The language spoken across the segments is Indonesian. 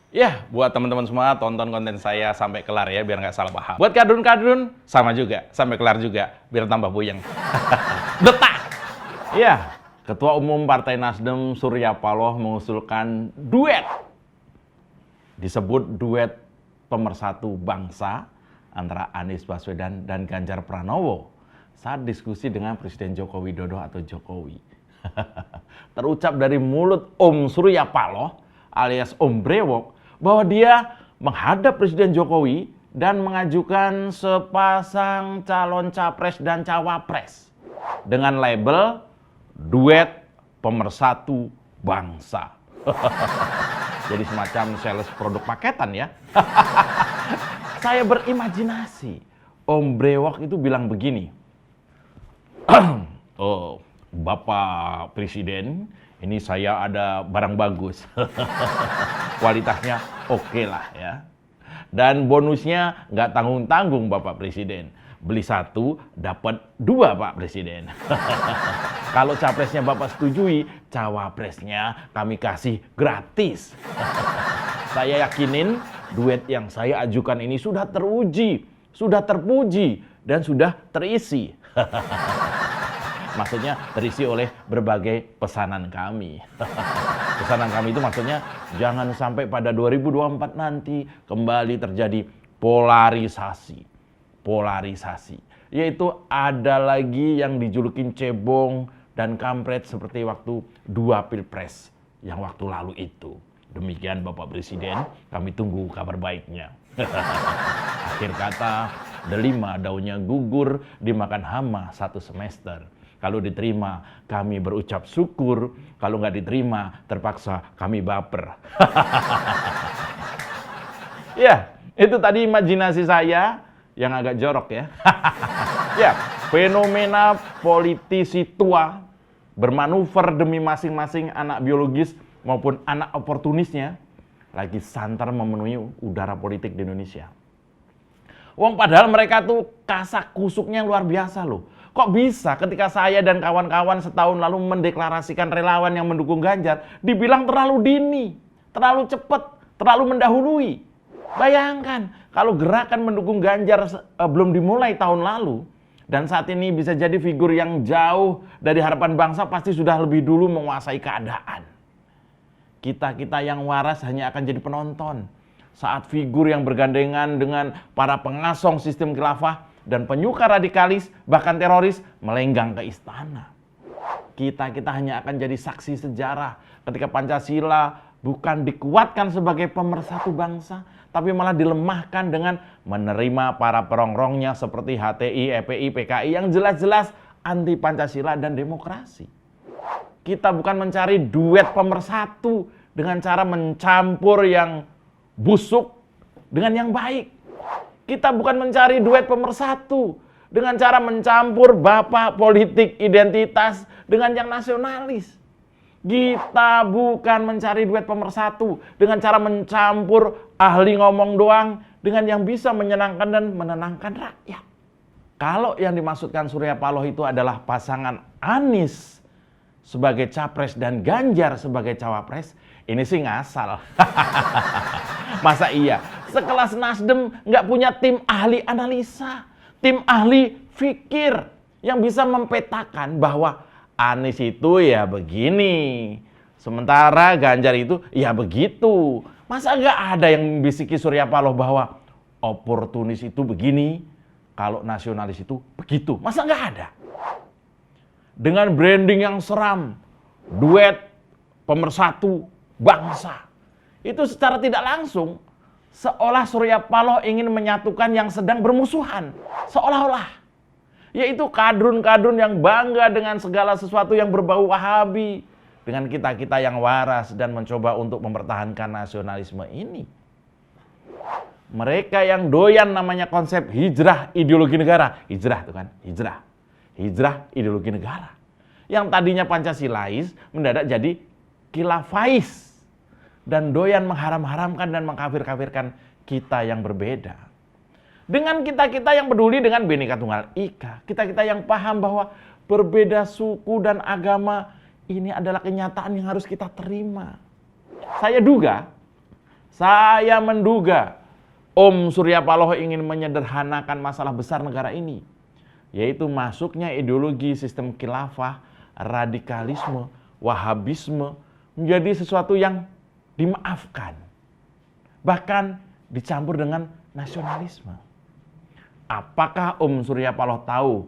Ya, buat teman-teman semua tonton konten saya sampai kelar ya, biar nggak salah paham. Buat kadrun-kadrun, sama juga, sampai kelar juga, biar tambah puyeng. Detak! Ya, Ketua Umum Partai Nasdem Surya Paloh mengusulkan duet. Disebut duet pemersatu bangsa antara Anies Baswedan dan Ganjar Pranowo saat diskusi dengan Presiden Joko Widodo atau Jokowi. Terucap dari mulut Om Surya Paloh alias Om Brewok bahwa dia menghadap Presiden Jokowi dan mengajukan sepasang calon capres dan cawapres dengan label duet pemersatu bangsa. Jadi semacam sales produk paketan ya. Saya berimajinasi Om Brewok itu bilang begini. Oh, Bapak Presiden, ini saya ada barang bagus. Kualitasnya oke lah ya. Dan bonusnya nggak tanggung-tanggung Bapak Presiden. Beli satu, dapat dua Pak Presiden. Kalau capresnya Bapak setujui, cawapresnya kami kasih gratis. Saya yakinin duet yang saya ajukan ini sudah teruji, sudah terpuji, dan sudah terisi. Maksudnya terisi oleh berbagai pesanan kami. Pesanan kami itu maksudnya jangan sampai pada 2024 nanti kembali terjadi polarisasi. Polarisasi. Yaitu ada lagi yang dijulukin cebong dan kampret seperti waktu 2 pilpres yang waktu lalu itu. Demikian Bapak Presiden, kami tunggu kabar baiknya. Akhir kata, delima daunnya gugur dimakan hama 1 semester. Kalau diterima, kami berucap syukur. Kalau nggak diterima, terpaksa kami baper. Ya, itu tadi imajinasi saya yang agak jorok ya. Ya, fenomena politisi tua bermanuver demi masing-masing anak biologis maupun anak oportunisnya lagi santer memenuhi udara politik di Indonesia. Wong padahal mereka tuh kasak kusuknya luar biasa loh. Kok bisa ketika saya dan kawan-kawan setahun lalu mendeklarasikan relawan yang mendukung Ganjar, dibilang terlalu dini, terlalu cepat, terlalu mendahului. Bayangkan kalau gerakan mendukung Ganjar belum dimulai tahun lalu, dan saat ini bisa jadi figur yang jauh dari harapan bangsa pasti sudah lebih dulu menguasai keadaan. Kita-kita yang waras hanya akan jadi penonton saat figur yang bergandengan dengan para pengasong sistem khilafah dan penyuka radikalis, bahkan teroris, melenggang ke istana. Kita hanya akan jadi saksi sejarah ketika Pancasila bukan dikuatkan sebagai pemersatu bangsa, tapi malah dilemahkan dengan menerima para perongrongnya seperti HTI, EPI, PKI yang jelas-jelas anti Pancasila dan demokrasi. Kita bukan mencari duet pemersatu dengan cara mencampur yang busuk dengan yang baik. Kita bukan mencari duet pemersatu dengan cara mencampur bapak politik identitas dengan yang nasionalis. Kita bukan mencari duet pemersatu dengan cara mencampur ahli ngomong doang dengan yang bisa menyenangkan dan menenangkan rakyat. Kalau yang dimaksudkan Surya Paloh itu adalah pasangan Anies sebagai capres dan Ganjar sebagai cawapres, ini sih ngasal. Masa iya? Sekelas Nasdem nggak punya tim ahli analisa, tim ahli fikir yang bisa mempetakan bahwa Anies itu ya begini, sementara Ganjar itu ya begitu. Masa nggak ada yang bisiki Surya Paloh bahwa oportunis itu begini, kalau nasionalis itu begitu? Masa nggak ada? Dengan branding yang seram, duet pemersatu bangsa, itu secara tidak langsung seolah Surya Paloh ingin menyatukan yang sedang bermusuhan. Seolah-olah. Yaitu kadrun-kadrun yang bangga dengan segala sesuatu yang berbau Wahabi. Dengan kita-kita yang waras dan mencoba untuk mempertahankan nasionalisme ini. Mereka yang doyan namanya konsep hijrah ideologi negara. Hijrah itu kan, hijrah. Hijrah ideologi negara. Yang tadinya Pancasilais mendadak jadi khilafais. Dan doyan mengharam-haramkan dan mengkafir-kafirkan kita yang berbeda. Dengan kita-kita yang peduli dengan Bhinneka Tunggal Ika, kita-kita yang paham bahwa berbeda suku dan agama ini adalah kenyataan yang harus kita terima. Saya duga Saya menduga Om Surya Paloh ingin menyederhanakan masalah besar negara ini, yaitu masuknya ideologi sistem khilafah, radikalisme, wahabisme menjadi sesuatu yang dimaafkan, bahkan dicampur dengan nasionalisme. Apakah Om Surya Paloh tahu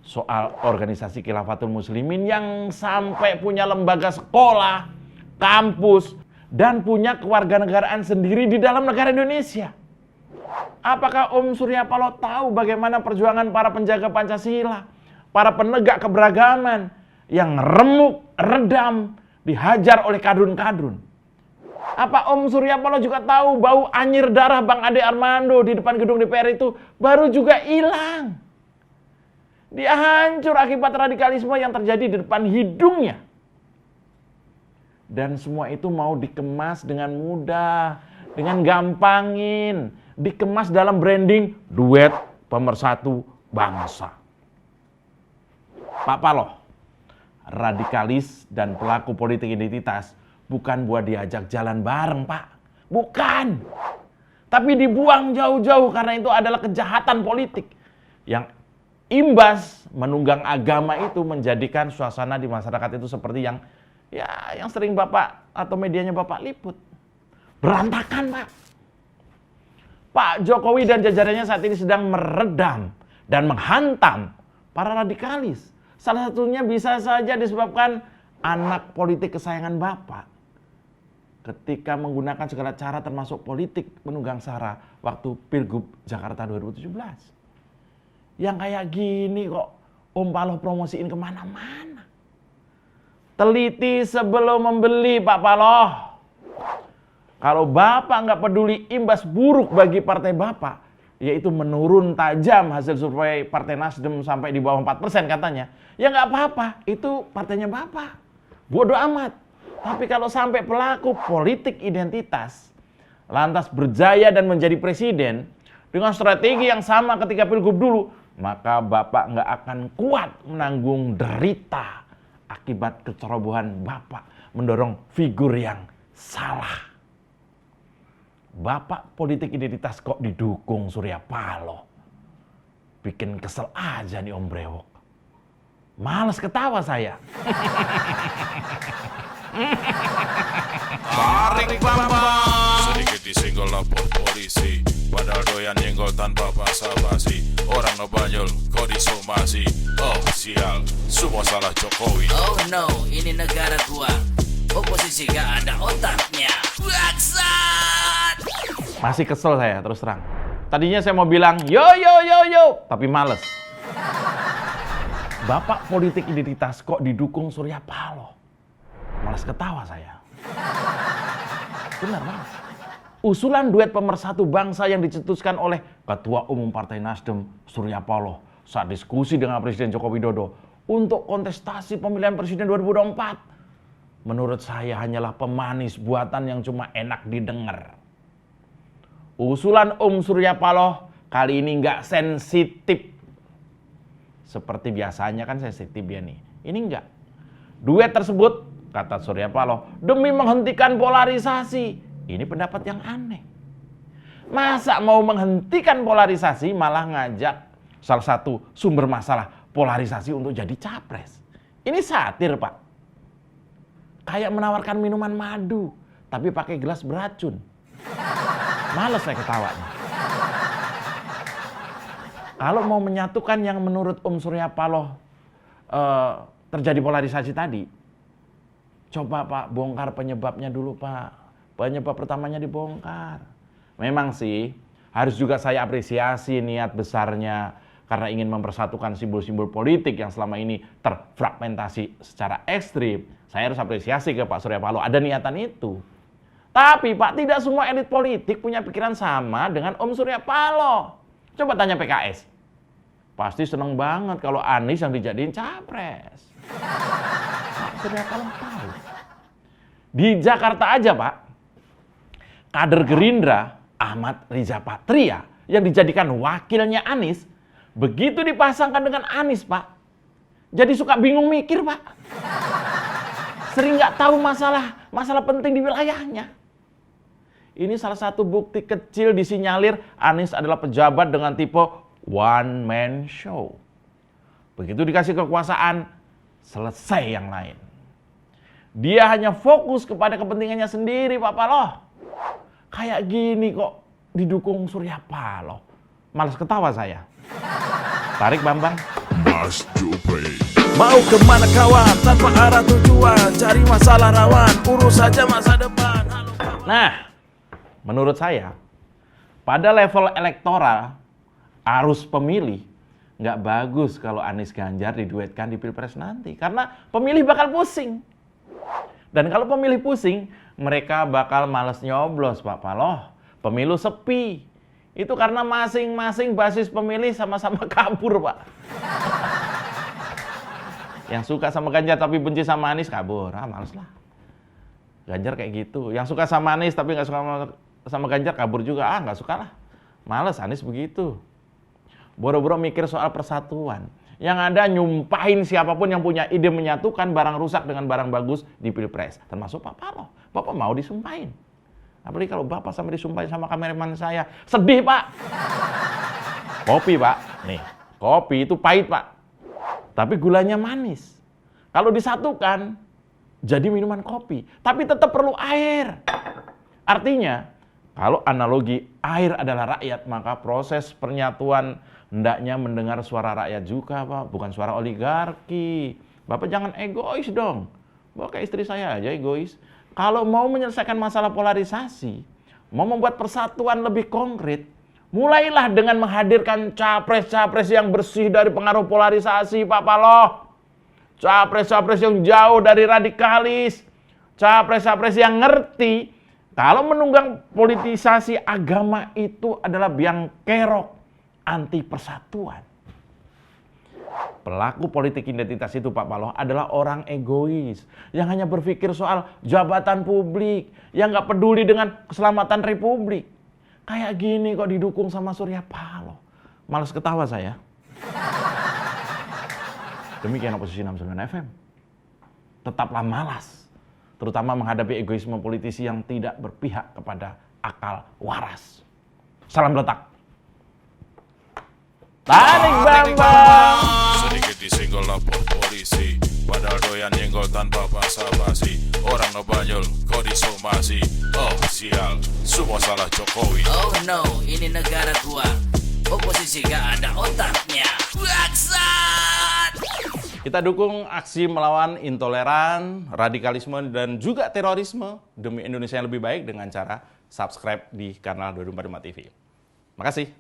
soal organisasi Khilafatul Muslimin yang sampai punya lembaga sekolah, kampus, dan punya kewarganegaraan sendiri di dalam negara Indonesia? Apakah Om Surya Paloh tahu bagaimana perjuangan para penjaga Pancasila, para penegak keberagaman yang remuk, redam, dihajar oleh kadrun-kadrun? Apa Om Surya Paloh juga tahu bau anyir darah Bang Ade Armando di depan gedung DPR itu baru juga hilang? Dia hancur akibat radikalisme yang terjadi di depan hidungnya. Dan semua itu mau dikemas dengan mudah, dengan gampangin, dikemas dalam branding duet pemersatu bangsa. Pak Paloh, radikalis dan pelaku politik identitas bukan buat diajak jalan bareng, Pak. Bukan. Tapi dibuang jauh-jauh karena itu adalah kejahatan politik yang imbas menunggang agama itu menjadikan suasana di masyarakat itu seperti yang sering Bapak atau medianya Bapak liput. Berantakan, Pak. Pak Jokowi dan jajarannya saat ini sedang meredam dan menghantam para radikalis. Salah satunya bisa saja disebabkan anak politik kesayangan Bapak ketika menggunakan segala cara termasuk politik menunggang sara waktu Pilgub Jakarta 2017. Yang kayak gini kok Om Paloh promosiin kemana-mana. Teliti sebelum membeli, Pak Paloh. Kalau Bapak nggak peduli imbas buruk bagi partai Bapak, yaitu menurun tajam hasil survei Partai Nasdem sampai di bawah 4% katanya, ya nggak apa-apa, itu partainya Bapak. Bodoh amat. Tapi kalau sampai pelaku politik identitas lantas berjaya dan menjadi presiden dengan strategi yang sama ketika Pilgub dulu, maka Bapak nggak akan kuat menanggung derita akibat kecerobohan Bapak mendorong figur yang salah. Bapak politik identitas kok didukung Surya Paloh. Bikin kesel aja nih Om Brewok. Males ketawa saya. Tarik Bambang. Sedikit disenggol lapor polisi, padahal doyan nyenggol tanpa basa-basi. Orang ngebanyol kok disomasi. Oh sial, semua salah Jokowi. Oh no, ini negara gua. Oposisi gak ada otaknya. Bangsat! Masih kesel saya terus terang. Tadinya saya mau bilang yo, tapi males. Bapak politik identitas kok didukung Surya Paloh. Malas ketawa saya. Benar, Mas. Usulan duet pemersatu bangsa yang dicetuskan oleh Ketua Umum Partai Nasdem Surya Paloh saat diskusi dengan Presiden Joko Widodo untuk kontestasi pemilihan Presiden 2024, menurut saya hanyalah pemanis buatan yang cuma enak didengar. Usulan Om Surya Paloh kali ini nggak sensitif. Seperti biasanya kan sensitif ya nih. Ini enggak. Duet tersebut, kata Surya Paloh, demi menghentikan polarisasi. Ini pendapat yang aneh. Masa mau menghentikan polarisasi malah ngajak salah satu sumber masalah polarisasi untuk jadi capres. Ini satir, Pak. Kayak menawarkan minuman madu, tapi pakai gelas beracun. Males saya ketawanya. Kalau mau menyatukan yang menurut Om Surya Paloh terjadi polarisasi tadi, coba Pak bongkar penyebabnya dulu, Pak. Penyebab pertamanya dibongkar. Memang sih harus juga saya apresiasi niat besarnya karena ingin mempersatukan simbol-simbol politik yang selama ini terfragmentasi secara ekstrim. Saya harus apresiasi ke Pak Surya Paloh, ada niatan itu. Tapi Pak, tidak semua elit politik punya pikiran sama dengan Om Surya Paloh. Coba tanya PKS. Pasti seneng banget kalau Anies yang dijadiin capres. Pak Surya Paloh tahu. Di Jakarta aja, Pak, kader Gerindra Ahmad Riza Patria yang dijadikan wakilnya Anies, begitu dipasangkan dengan Anies, Pak, jadi suka bingung mikir, Pak. Sering nggak tahu masalah penting di wilayahnya. Ini salah satu bukti kecil disinyalir Anies adalah pejabat dengan tipe one man show. Begitu dikasih kekuasaan, selesai yang lain. Dia hanya fokus kepada kepentingannya sendiri, Pak Paloh. Kayak gini kok didukung Surya Paloh. Malas ketawa saya. Tarik Bambang. Mas Jupri. Mau kemana kawan, tanpa arah tujuan, cari masalah rawan, urus saja masa depan. Halo, kawan. Nah, menurut saya, pada level elektoral, arus pemilih, nggak bagus kalau Anies Ganjar diduetkan di Pilpres nanti. Karena pemilih bakal pusing. Dan kalau pemilih pusing, mereka bakal males nyoblos, Pak Paloh. Pemilu sepi. Itu karena masing-masing basis pemilih sama-sama kabur, Pak. Yang suka sama Ganjar tapi benci sama Anies kabur. Males lah. Ganjar kayak gitu. Yang suka sama Anies tapi nggak suka sama Ganjar kabur juga. Nggak suka lah. Males Anies begitu. Boro-boro mikir soal persatuan. Yang ada nyumpahin siapapun yang punya ide menyatukan barang rusak dengan barang bagus di Pilpres. Termasuk Pak Paloh. Bapak mau disumpahin. Apalagi kalau Bapak sampai disumpahin sama kameraman saya. Sedih, Pak. Kopi, Pak. Nih, kopi itu pahit, Pak. Tapi gulanya manis. Kalau disatukan, jadi minuman kopi. Tapi tetap perlu air. Artinya, kalau analogi air adalah rakyat, maka proses penyatuan hendaknya mendengar suara rakyat juga, Pak. Bukan suara oligarki. Bapak jangan egois dong. Bapak kayak istri saya aja egois. Kalau mau menyelesaikan masalah polarisasi, mau membuat persatuan lebih konkret, mulailah dengan menghadirkan capres-capres yang bersih dari pengaruh polarisasi, Pak Paloh. Capres-capres yang jauh dari radikalis. Capres-capres yang ngerti kalau menunggang politisasi agama itu adalah biang kerok anti persatuan. Pelaku politik identitas itu, Pak Paloh, adalah orang egois yang hanya berpikir soal jabatan publik, yang nggak peduli dengan keselamatan republik. Kayak gini kok didukung sama Surya Paloh. Males ketawa saya. Demikian oposisi 69 FM. Tetaplah malas, terutama menghadapi egoisme politisi yang tidak berpihak kepada akal waras. Salam letak. Tarik Bambang. Sedikit disenggol lapor polisi, padahal doyan nyenggol tanpa basa-basi. Orang ngebanyol kok disomasi. Oh sial, semua salah Jokowi. Oh no, ini negara gua. Oposisi gak ada otaknya. Bangsat! Kita dukung aksi melawan intoleran, radikalisme, dan juga terorisme demi Indonesia yang lebih baik dengan cara subscribe di kanal 245 TV. Makasih.